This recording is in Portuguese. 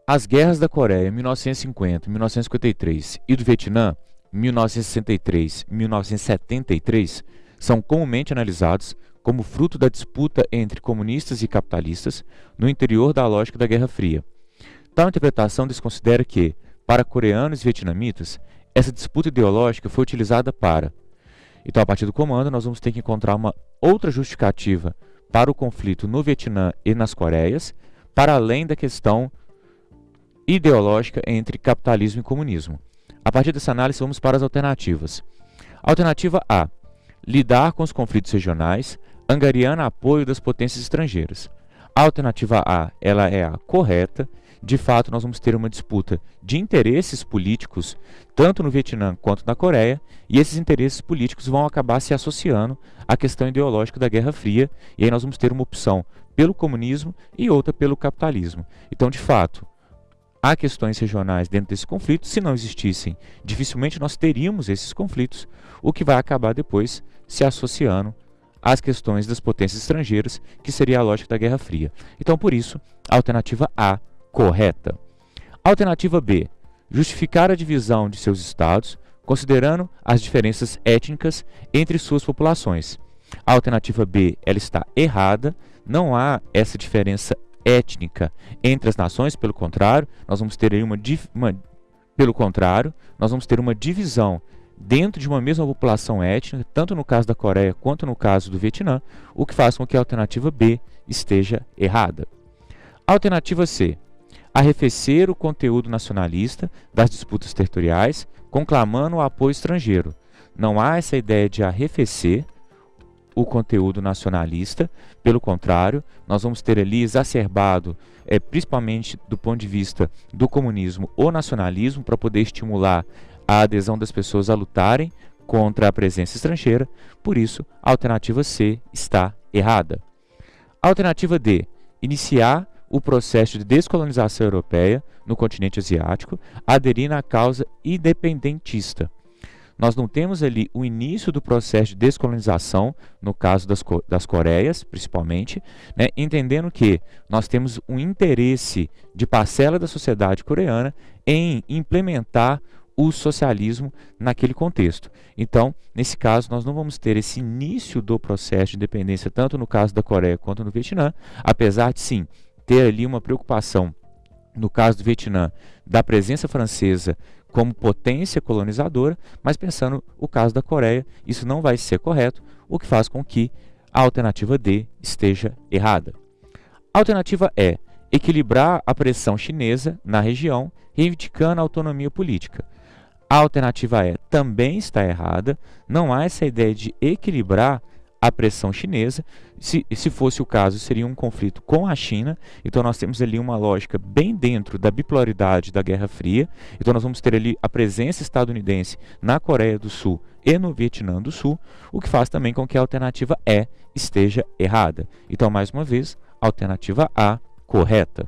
As guerras da Coreia, 1950, 1953, e do Vietnã, 1963, 1973, são comumente analisados como fruto da disputa entre comunistas e capitalistas no interior da lógica da Guerra Fria. Tal interpretação desconsidera que, para coreanos e vietnamitas, essa disputa ideológica foi utilizada para. Então, a partir do comando, nós vamos ter que encontrar uma outra justificativa para o conflito no Vietnã e nas Coreias, para além da questão ideológica entre capitalismo e comunismo. A partir dessa análise, vamos para as alternativas. Alternativa A: lidar com os conflitos regionais, angariando apoio das potências estrangeiras. A alternativa A, ela é a correta. De fato, nós vamos ter uma disputa de interesses políticos, tanto no Vietnã quanto na Coreia, e esses interesses políticos vão acabar se associando à questão ideológica da Guerra Fria, e aí nós vamos ter uma opção pelo comunismo e outra pelo capitalismo. Então, de fato, há questões regionais dentro desse conflito. Se não existissem, dificilmente nós teríamos esses conflitos, o que vai acabar depois se associando às questões das potências estrangeiras, que seria a lógica da Guerra Fria. Então, por isso, a alternativa A, correta. Alternativa B: justificar a divisão de seus estados, considerando as diferenças étnicas entre suas populações. A alternativa B, ela está errada. Não há essa diferença étnica entre as nações. Pelo contrário, nós vamos ter aí uma divisão dentro de uma mesma população étnica, tanto no caso da Coreia quanto no caso do Vietnã, o que faz com que a alternativa B esteja errada. Alternativa C: arrefecer o conteúdo nacionalista das disputas territoriais, conclamando o apoio estrangeiro. Não há essa ideia de arrefecer o conteúdo nacionalista. Pelo contrário, nós vamos ter ali exacerbado, principalmente do ponto de vista do comunismo, o nacionalismo, para poder estimular a adesão das pessoas a lutarem contra a presença estrangeira. Por isso, a alternativa C está errada. Alternativa D: iniciar o processo de descolonização europeia no continente asiático, aderindo à causa independentista. Nós não temos ali o início do processo de descolonização, no caso das Coreias, principalmente, né, entendendo que nós temos um interesse de parcela da sociedade coreana em implementar o socialismo naquele contexto. Então, nesse caso, nós não vamos ter esse início do processo de independência, tanto no caso da Coreia quanto no Vietnã, apesar de, sim, ter ali uma preocupação, no caso do Vietnã, da presença francesa como potência colonizadora, mas pensando o caso da Coreia, isso não vai ser correto, o que faz com que a alternativa D esteja errada. A alternativa E: equilibrar a pressão chinesa na região, reivindicando a autonomia política. A alternativa E também está errada. Não há essa ideia de equilibrar a pressão chinesa. Se fosse o caso, seria um conflito com a China. Então nós temos ali uma lógica bem dentro da bipolaridade da Guerra Fria. Então nós vamos ter ali a presença estadunidense na Coreia do Sul e no Vietnã do Sul, o que faz também com que a alternativa E esteja errada. Então, mais uma vez, alternativa A, correta.